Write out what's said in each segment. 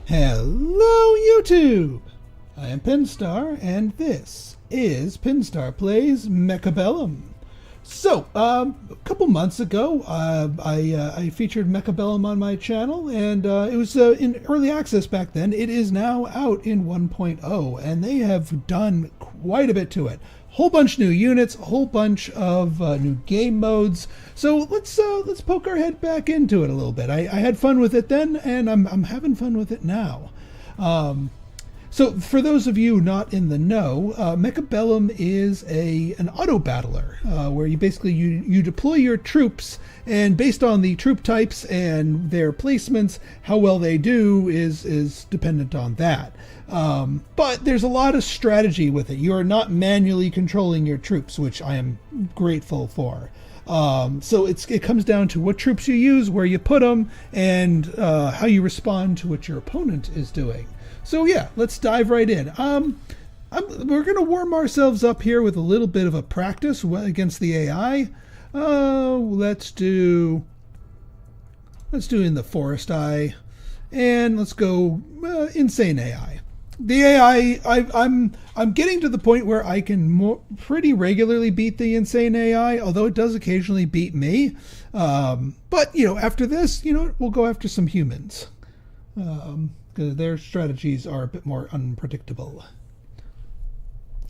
Hello YouTube! I am Pinstar, and this is Pinstar Plays Mechabellum. So, a couple months ago, I featured Mechabellum on my channel, and it was in early access back then. It is now out in 1.0, and they have done quite a bit to it. Whole bunch of new units, a whole bunch of new game modes. So let's poke our head back into it a little bit. I had fun with it then, and I'm having fun with it now. So for those of you not in the know, Mechabellum is an auto battler where you basically you deploy your troops, and based on the troop types and their placements, how well they do is dependent on that. But there's a lot of strategy with it. You are not manually controlling your troops, which I am grateful for. So it comes down to what troops you use, where you put them, and how you respond to what your opponent is doing. So yeah, let's dive right in. We're going to warm ourselves up here with a little bit of a practice against the AI. Let's do in the Forest Eye, and let's go Insane AI. The AI, I'm getting to the point where I can pretty regularly beat the Insane AI, although it does occasionally beat me. But after this, we'll go after some humans. Because their strategies are a bit more unpredictable.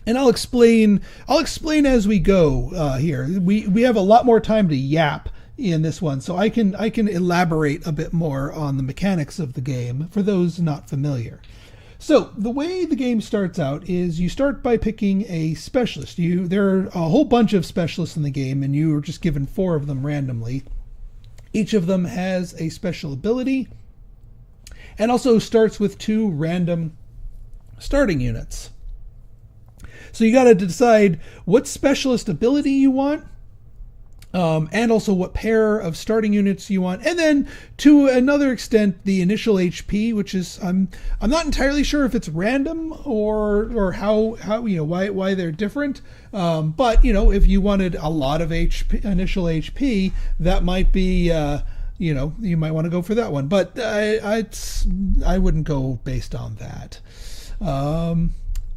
And I'll explain as we go here. We have a lot more time to yap in this one, so I can elaborate a bit more on the mechanics of the game for those not familiar. So the way the game starts out is you start by picking a specialist. There are a whole bunch of specialists in the game, and you are just given 4 of them randomly. Each of them has a special ability, and also starts with 2 random starting units. So you got to decide what specialist ability you want, and also what pair of starting units you want, and then to another extent the initial HP, which is I'm not entirely sure if it's random or how why they're different. But if you wanted a lot of initial HP, that might be you might want to go for that one, but I wouldn't go based on that.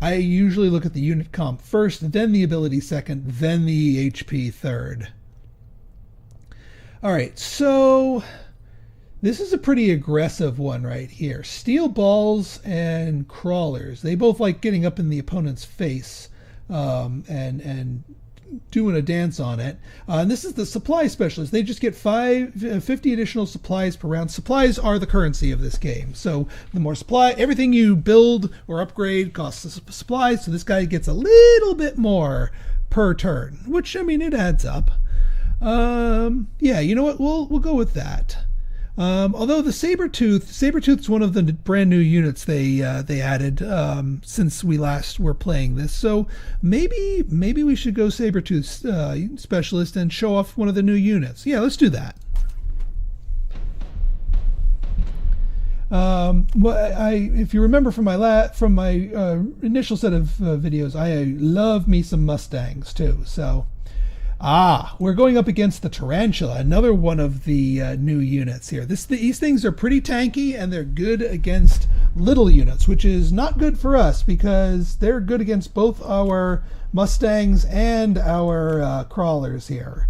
I usually look at the unit comp first, then the ability second, then the HP third. All right, so this is a pretty aggressive one right here. Steel balls and crawlers. They both like getting up in the opponent's face and doing a dance on it. And this is the supply specialist. They just get 50 additional supplies per round. Supplies are the currency of this game. So the more supply, everything you build or upgrade costs supplies. So this guy gets a little bit more per turn, which, it adds up. Yeah, you know what? We'll go with that. Although the Sabertooth's one of the brand new units they added since we last were playing this. So maybe we should go Sabertooth specialist and show off one of the new units. Yeah, let's do that. If you remember from my initial set of videos, I love me some Mustangs too. So. We're going up against the Tarantula, another one of the new units here. These things are pretty tanky, and they're good against little units, which is not good for us because they're good against both our Mustangs and our crawlers here.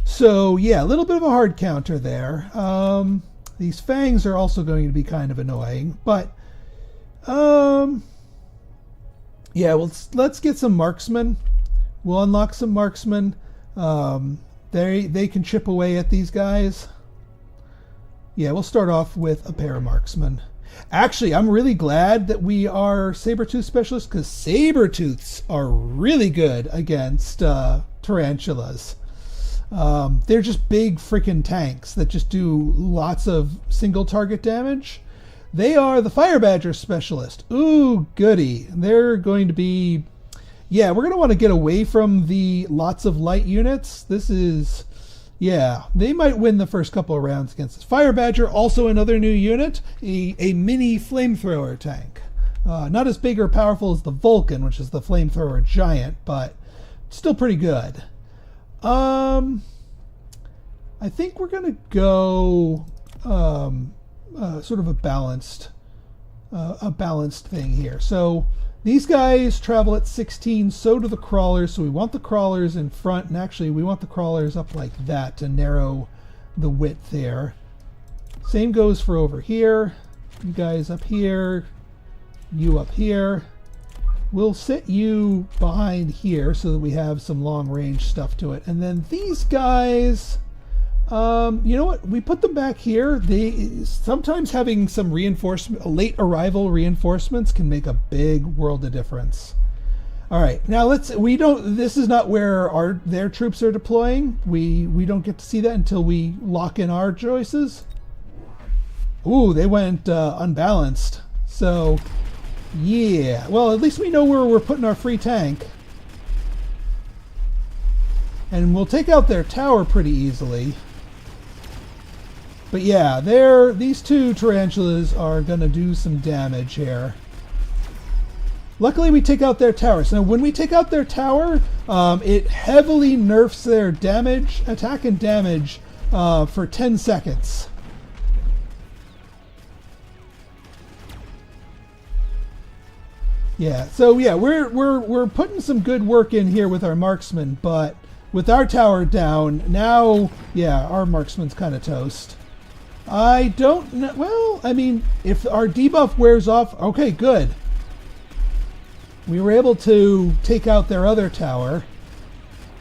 So yeah, a little bit of a hard counter there. These fangs are also going to be kind of annoying, but yeah, let's get some marksmen. We'll unlock some marksmen. They can chip away at these guys. Yeah, we'll start off with a pair of marksmen. Actually, I'm really glad that we are Sabertooth specialists, because Sabertooths are really good against tarantulas. They're just big freaking tanks that just do lots of single target damage. They are the Fire Badger specialist. Ooh, goody. They're going to be... Yeah, we're going to want to get away from the lots of light units. Yeah, they might win the first couple of rounds against this. Fire Badger, also another new unit, a mini flamethrower tank. Not as big or powerful as the Vulcan, which is the flamethrower giant, but still pretty good. I think we're going to go sort of a balanced a balanced thing here. So these guys travel at 16, so do the crawlers. So we want the crawlers in front, and actually we want the crawlers up like that to narrow the width there. Same goes for over here. You guys up here, you up here. We'll sit you behind here so that we have some long range stuff to it. And then these guys, you know what? We put them back here. They sometimes having some reinforcement, late arrival reinforcements can make a big world of difference. All right, now this is not where their troops are deploying. We don't get to see that until we lock in our choices. Ooh, they went unbalanced. So, yeah. Well, at least we know where we're putting our free tank. And we'll take out their tower pretty easily. But yeah, these two tarantulas are going to do some damage here. Luckily, we take out their tower. So when we take out their tower, it heavily nerfs their damage, attack and damage for 10 seconds. Yeah, so yeah, we're putting some good work in here with our marksman, but with our tower down, now, yeah, our marksman's kind of toast. I don't know, well, I mean, if our debuff wears off, okay, good. We were able to take out their other tower,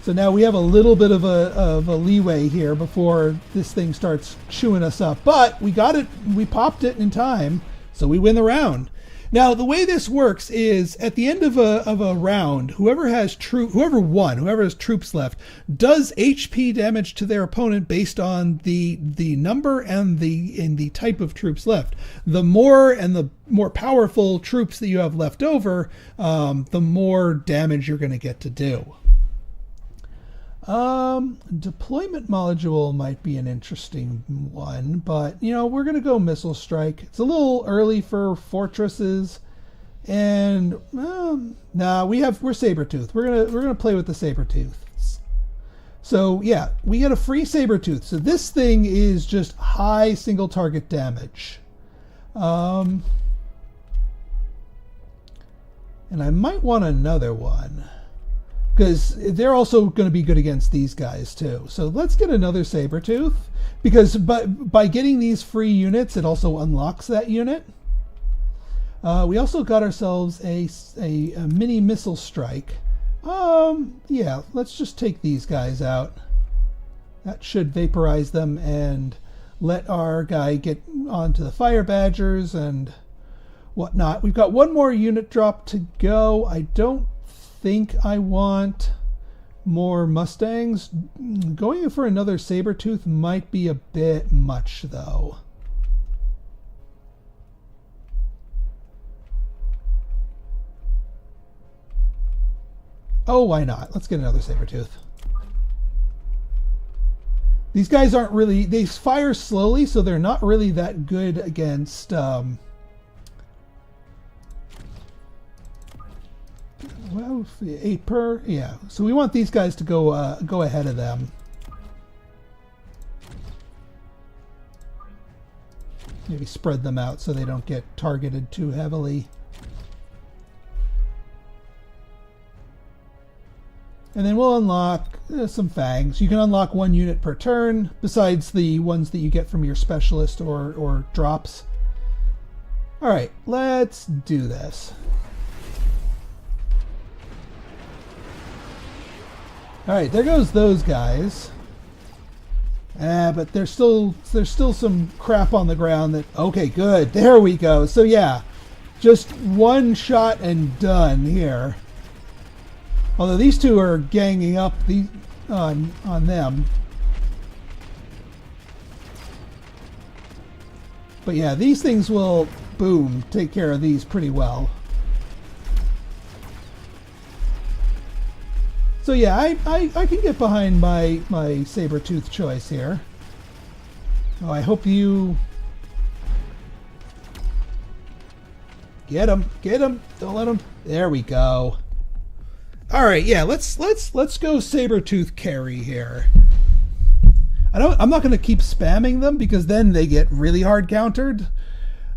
so now we have a little bit of a leeway here before this thing starts chewing us up. But we got it, we popped it in time, so we win the round. Now, the way this works is at the end of a round, whoever has troops left, does HP damage to their opponent based on the number and the type of troops left. The more powerful troops that you have left over, the more damage you're going to get to do. Deployment module might be an interesting one, but you know, we're gonna go missile strike. It's a little early for fortresses, and nah, we're Sabertooth. We're gonna play with the Sabertooth. So yeah, we get a free Sabertooth. So this thing is just high single target damage. And I might want another one, because they're also going to be good against these guys too. So let's get another Sabertooth, because by getting these free units, it also unlocks that unit. We also got ourselves a mini missile strike. Yeah, let's just take these guys out. That should vaporize them and let our guy get onto the fire badgers and whatnot. We've got one more unit drop to go. I don't think I want more Mustangs. Going for another Sabertooth might be a bit much though. Oh, why not? Let's get another Sabertooth. These guys aren't really, they fire slowly, so they're not really that good against well, 8 per, yeah. So we want these guys to go ahead of them. Maybe spread them out so they don't get targeted too heavily. And then we'll unlock some fangs. You can unlock 1 unit per turn, besides the ones that you get from your specialist or drops. All right, let's do this. All right, there goes those guys. But there's still some crap on the ground that, okay, good. There we go. So yeah, just 1 shot and done here. Although these two are ganging up on them. But yeah, these things will, boom, take care of these pretty well. So yeah, I can get behind my Sabertooth choice here. Oh, I hope you get him, don't let him. There we go. All right, yeah, let's go Sabertooth carry here. I'm not going to keep spamming them because then they get really hard countered.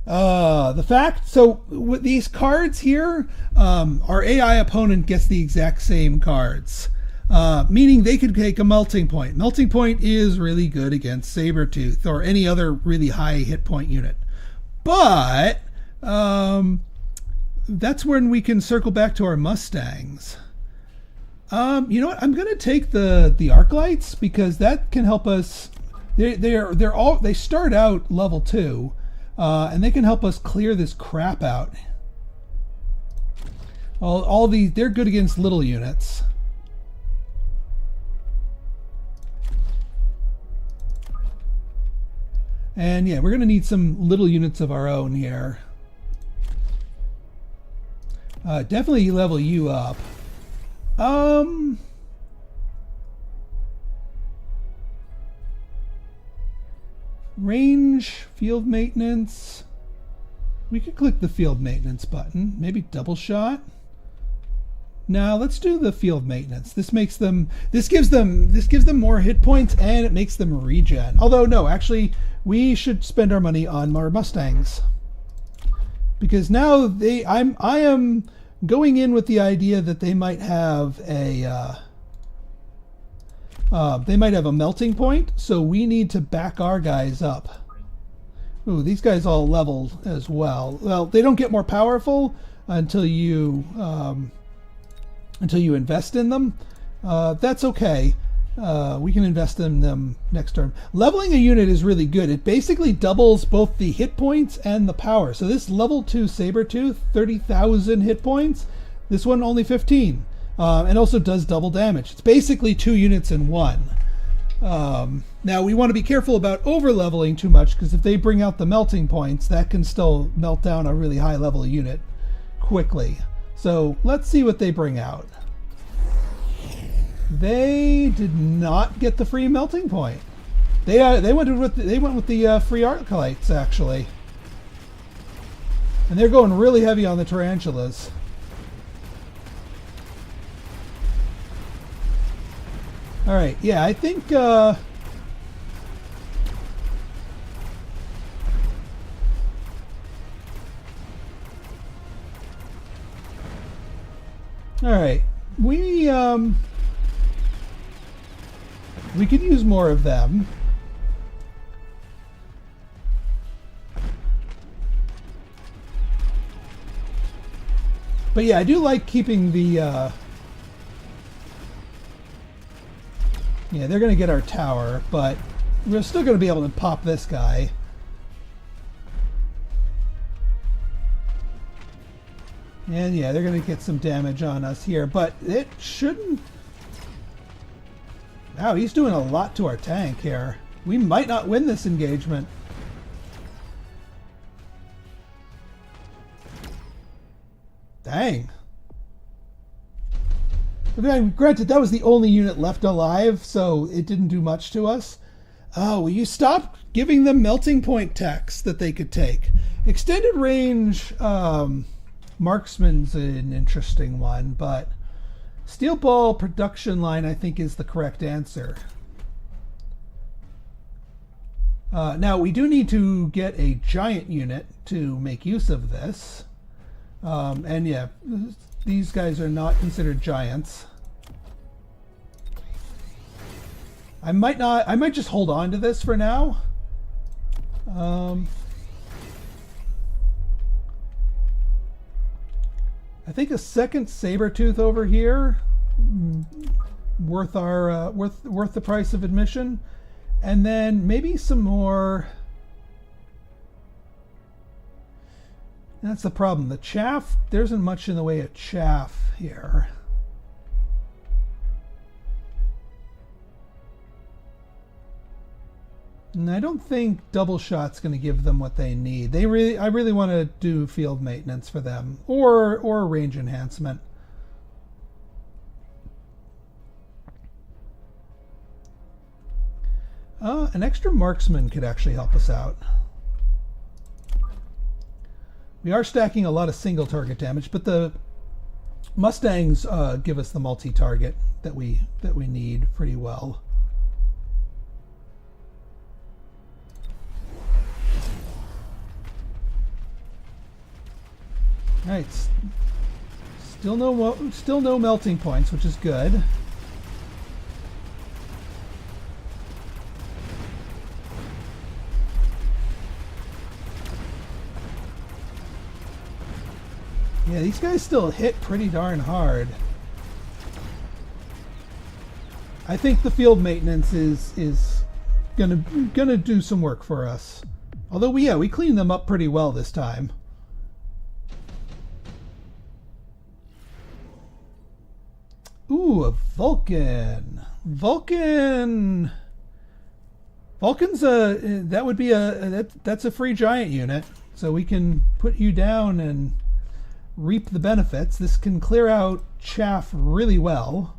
The fact, so with these cards here, our AI opponent gets the exact same cards, meaning they could take a melting point. Melting point is really good against Sabertooth or any other really high hit point unit. But that's when we can circle back to our Mustangs. You know what? I'm gonna take the arc lights because that can help us. They start out level 2. And they can help us clear this crap out. All these, they're good against little units. And yeah, we're going to need some little units of our own here. Definitely level you up. Range, field maintenance. We could click the field maintenance button. Maybe double shot. Now let's do the field maintenance. This gives them more hit points and it makes them regen. Although no, actually we should spend our money on more Mustangs. Because now I am going in with the idea that they might have a melting point, so we need to back our guys up. Ooh, these guys all level as well. Well, they don't get more powerful until you invest in them. That's okay. We can invest in them next turn. Leveling a unit is really good. It basically doubles both the hit points and the power. So this level 2 Sabertooth, 30,000 hit points. This one only 15. And also does double damage. It's basically 2 units in 1. Now we want to be careful about over leveling too much because if they bring out the melting points, that can still melt down a really high level unit quickly. So let's see what they bring out. They did not get the free melting point. They went with the free arc lights actually, and they're going really heavy on the tarantulas. All right, yeah, I think all right, we could use more of them. But yeah, I do like keeping the yeah, they're going to get our tower, but we're still going to be able to pop this guy. And yeah, they're going to get some damage on us here, but it shouldn't... Wow, he's doing a lot to our tank here. We might not win this engagement. Dang. Granted, that was the only unit left alive, so it didn't do much to us. Oh, well, you stopped giving them melting point techs that they could take. Extended range marksman's an interesting one, but steel ball production line, I think, is the correct answer. Now, we do need to get a giant unit to make use of this. And yeah, these guys are not considered giants. I might just hold on to this for now. I think a second Sabertooth over here worth our worth the price of admission, and then maybe some more. That's the problem. The chaff, there isn't much in the way of chaff here. And I don't think double shot's going to give them what they need. I really want to do field maintenance for them, or range enhancement. An extra marksman could actually help us out. We are stacking a lot of single target damage, but the Mustangs give us the multi-target that we need pretty well. Alright, still no melting points, which is good. Yeah, these guys still hit pretty darn hard. I think the field maintenance is gonna do some work for us. Although we cleaned them up pretty well this time. Ooh, a Vulcan. Vulcan's that would be that's a free giant unit. So we can put you down and reap the benefits. This can clear out chaff really well.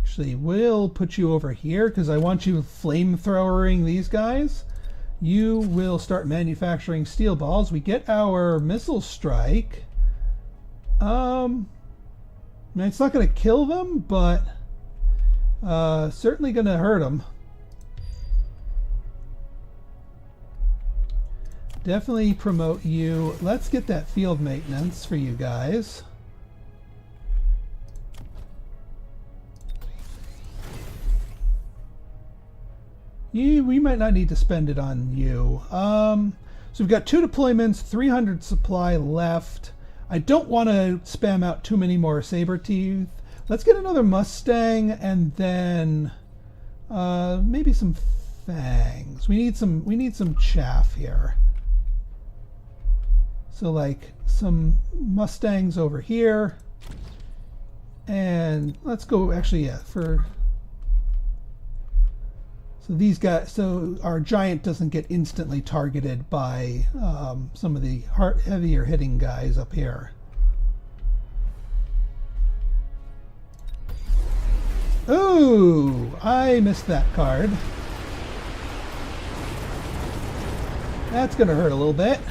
Actually, we'll put you over here because I want you flamethrowering these guys. You will start manufacturing steel balls. We get our missile strike. I mean, it's not going to kill them, but certainly going to hurt them. Definitely promote you. Let's get that field maintenance for you guys. We might not need to spend it on you. So we've got 2 deployments, 300 supply left. I don't want to spam out too many more Sabertooth. Let's get another Mustang and then maybe some fangs. We need some chaff here. So like some Mustangs over here. And let's go actually, yeah, for... So these guys, so our giant doesn't get instantly targeted by some of the heavier hitting guys up here. Ooh, I missed that card. That's gonna hurt a little bit.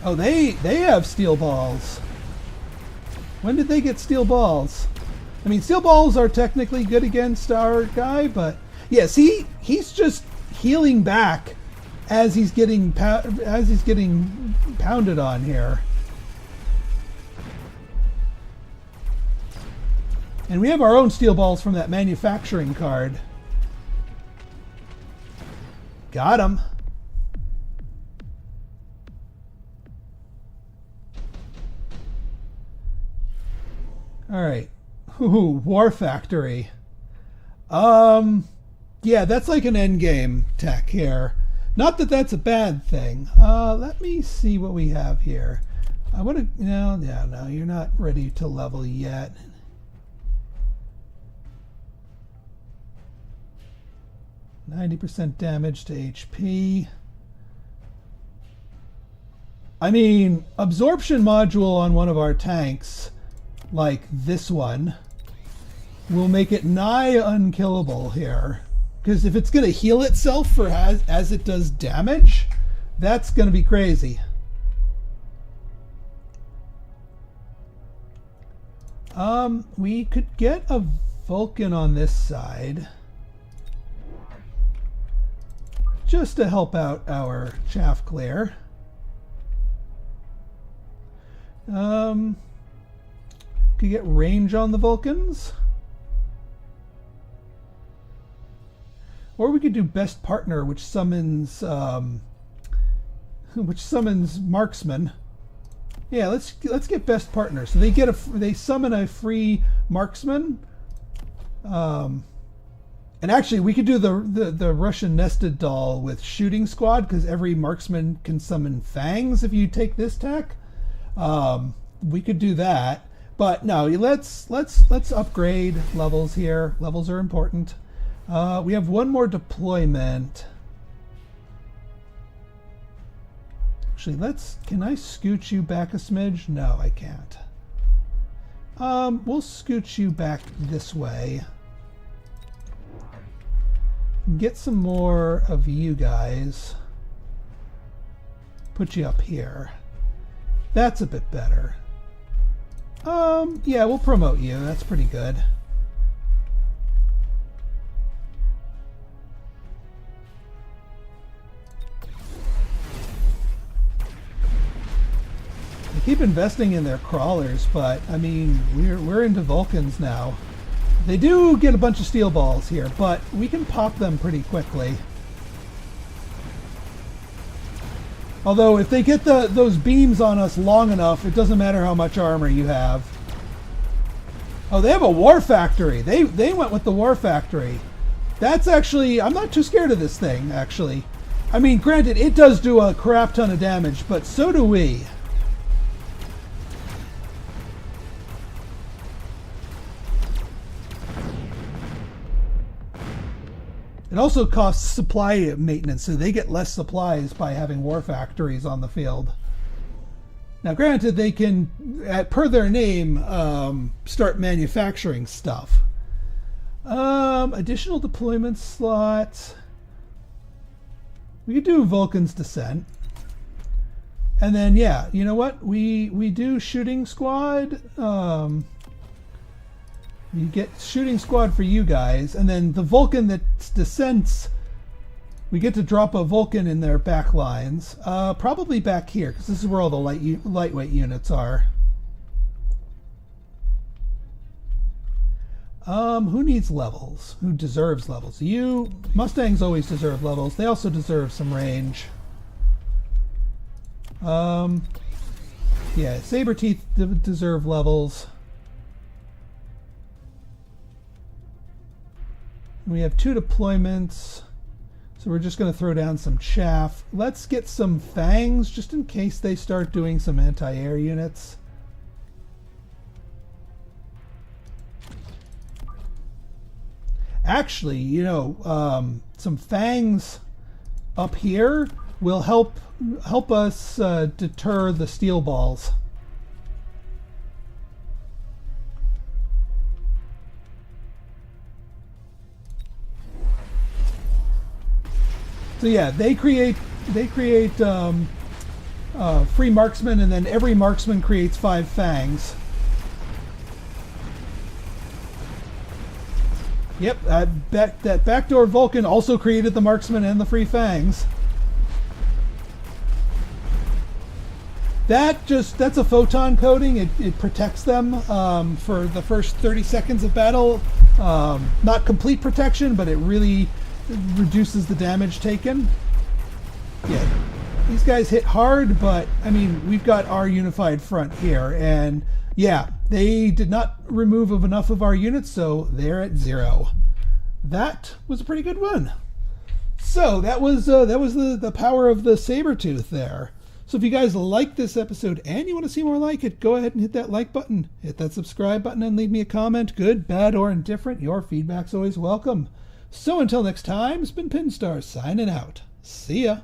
Oh, they have steel balls. When did they get steel balls? I mean, steel balls are technically good against our guy, but yes, he's just healing back as he's getting pounded on here. And we have our own steel balls from that manufacturing card. Got him. All right. Ooh, War Factory. Yeah, that's like an endgame tech here. Not that that's a bad thing. Let me see what we have here. I want to... No, you're not ready to level yet. %90 damage to HP. I mean, absorption module on one of our tanks, like this one, will make it nigh unkillable here. Because if it's going to heal itself for as it does damage, that's going to be crazy. We could get a Vulcan on this side, just to help out our chaff clear. Could get range on the Vulcans. Or we could do best partner, which summons marksman. Yeah, let's get best partner. So they summon a free marksman. And actually, we could do the Russian nested doll with shooting squad, because every marksman can summon fangs if you take this tack. We could do that, but no. Let's upgrade levels here. Levels are important. We have one more deployment. Actually, can I scoot you back a smidge? No, I can't. We'll scoot you back this way. Get some more of you guys. Put you up here. That's a bit better. Yeah, we'll promote you. That's pretty good. They keep investing in their crawlers, but I mean, we're into Vulcans now. They do get a bunch of steel balls here, but we can pop them pretty quickly. Although if they get those beams on us long enough, it doesn't matter how much armor you have. Oh, they have a war factory. They went with the war factory. That's actually, I'm not too scared of this thing, actually. I mean, granted, it does do a crap ton of damage, but so do we. It also costs supply maintenance, so they get less supplies by having war factories on the field. Now, granted, they can, per their name, start manufacturing stuff. Additional deployment slots. We could do Vulcan's Descent. And then, yeah, you know what? We do Shooting Squad. You get Shooting Squad for you guys, and then the Vulcan that descents, we get to drop a Vulcan in their back lines. Probably back here, because this is where all the lightweight units are. Who needs levels? Who deserves levels? You. Mustangs always deserve levels. They also deserve some range. Yeah, Sabertooth deserve levels. We have 2 deployments, so we're just going to throw down some chaff. Let's get some fangs, just in case they start doing some anti-air units. Actually, you know, some fangs up here will help us deter the steel balls. So yeah, they create free marksmen, and then every marksman creates 5 fangs. Yep, that backdoor Vulcan also created the marksman and the free fangs. That's a photon coating. It protects them for the first 30 seconds of battle. Not complete protection, but it really reduces the damage taken. Yeah, these guys hit hard, but I mean, we've got our unified front here, and yeah, they did not remove enough of our units, so they're at 0. That was a pretty good one. So that was the power of the Sabertooth there. So if you guys like this episode and you want to see more like it, go ahead and hit that like button, hit that subscribe button, and leave me a comment, good, bad, or indifferent. Your feedback's always welcome. So until next time, it's been Pinstar signing out. See ya.